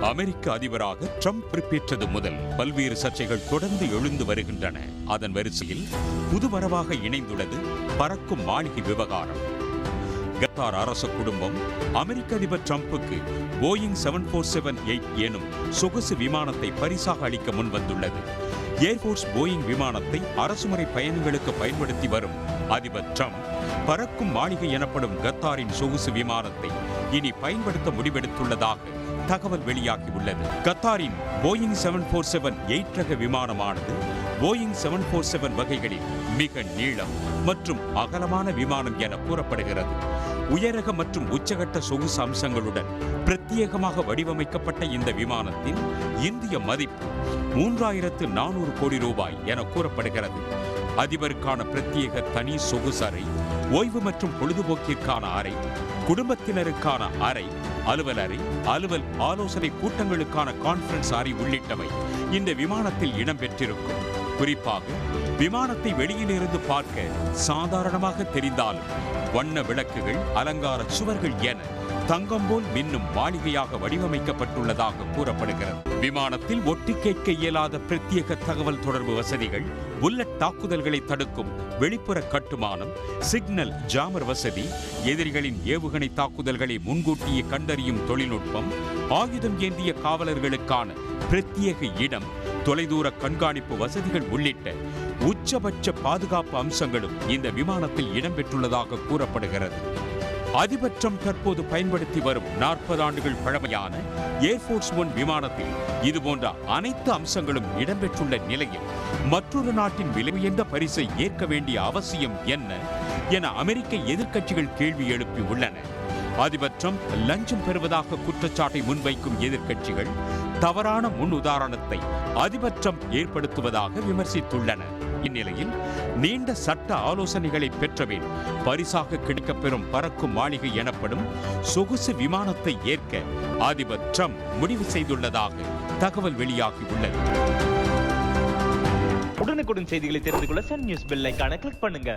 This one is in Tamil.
அமெரிக்க அதிபராக ட்ரம்ப் பொறுப்பேற்றது முதல் பல்வேறு சர்ச்சைகள் தொடர்ந்து எழுந்து வருகின்றன. அதன் வரிசையில் புதுவரவாக இணைந்துள்ளது பறக்கும் மாளிகை விவகாரம். கத்தார் அரச குடும்பம் அமெரிக்க அதிபர் ட்ரம்புக்கு போயிங் 7478 எனும் சொகுசு விமானத்தை பரிசாக அளிக்க முன்வந்துள்ளது. ஏர்போர்ஸ் போயிங் விமானத்தை அரசுமுறை பயணங்களுக்கு பயன்படுத்தி வரும் அதிபர் ட்ரம்ப் பறக்கும் மாளிகை எனப்படும் கத்தாரின் சொகுசு விமானத்தை இனி பயன்படுத்த முடிவெடுத்துள்ளதாக தகவல் வெளியாகியுள்ளது. கத்தாரின் போயிங் 7478 ரக விமானமானது போயிங் 747 வகைகளில் மிக நீளம் மற்றும் அகலமான விமானம் என கூறப்படுகிறது. உயரக மற்றும் உச்சகட்ட சொகுசு அம்சங்களுடன் பிரத்யேகமாக வடிவமைக்கப்பட்ட இந்த விமானத்தின் இந்திய மதிப்பு 3400 கோடி ரூபாய் என கூறப்படுகிறது. அதிபருக்கான பிரத்யேக தனி சொகுசு அறை, ஓய்வு மற்றும் பொழுதுபோக்கிற்கான அறை, குடும்பத்தினருக்கான அறை, அலுவல் அறை, அலுவல் ஆலோசனை கூட்டங்களுக்கான கான்ஃபரன்ஸ் அறை உள்ளிட்டவை இந்த விமானத்தில் இடம்பெற்றிருக்கும். குறிப்பாக விமானத்தை வெளியிலிருந்து பார்க்க சாதாரணமாக தெரிந்தாலும் வண்ண விளக்குகள், அலங்கார சுவர்கள் என தங்கம் போல் மின்னும் மாளிகையாக வடிவமைக்கப்பட்டுள்ளதாக கூறப்படுகிறது. விமானத்தில் ஒட்டு கேட்க இயலாத பிரத்யேக தகவல் தொடர்பு வசதிகள், புல்லட் தாக்குதல்களை தடுக்கும் வெளிப்புற கட்டுமானம், சிக்னல் ஜாமர் வசதி, எதிரிகளின் ஏவுகணை தாக்குதல்களை முன்கூட்டியே கண்டறியும் தொழில்நுட்பம், ஆயுதம் ஏந்திய காவலர்களுக்கான பிரத்யேக இடம், தொலைதூர கண்காணிப்பு வசதிகள் உள்ளிட்ட உச்சபட்ச பாதுகாப்பு அம்சங்களும் இந்த விமானத்தில் இடம்பெற்றுள்ளதாக கூறப்படுகிறது. அதிபர் ட்ரம்ப் தற்போது பயன்படுத்தி வரும் 40 ஆண்டுகள் பழமையான ஏர்போர்ஸ் ஒன் விமானத்தில் இதுபோன்ற அனைத்து அம்சங்களும் இடம்பெற்றுள்ள நிலையில் மற்றொரு நாட்டின் விலை உயர்ந்த பரிசை ஏற்க வேண்டிய அவசியம் என்ன என அமெரிக்க எதிர்க்கட்சிகள் கேள்வி எழுப்பி உள்ளன. அதிபர் ட்ரம்ப் லஞ்சம் பெறுவதாக குற்றச்சாட்டை முன்வைக்கும் எதிர்க்கட்சிகள் தவறான முன் உதாரணத்தை அதிபர் ட்ரம்ப் ஏற்படுத்துவதாக விமர்சித்துள்ளன. இந்நிலையில் நீண்ட சட்ட ஆலோசனைகளை பெற்றபின் பரிசாக கிடைக்கப்பெறும் பறக்கும் மாளிகை எனப்படும் சொகுசு விமானத்தை ஏற்க அதிபர் ட்ரம்ப் முடிவு செய்துள்ளதாக தகவல் வெளியாகியுள்ளது. உடனுக்குடன் செய்திகளை தெரிந்து கொள்ள சன் நியூஸ் பெல் ஐகானை கிளிக் பண்ணுங்க.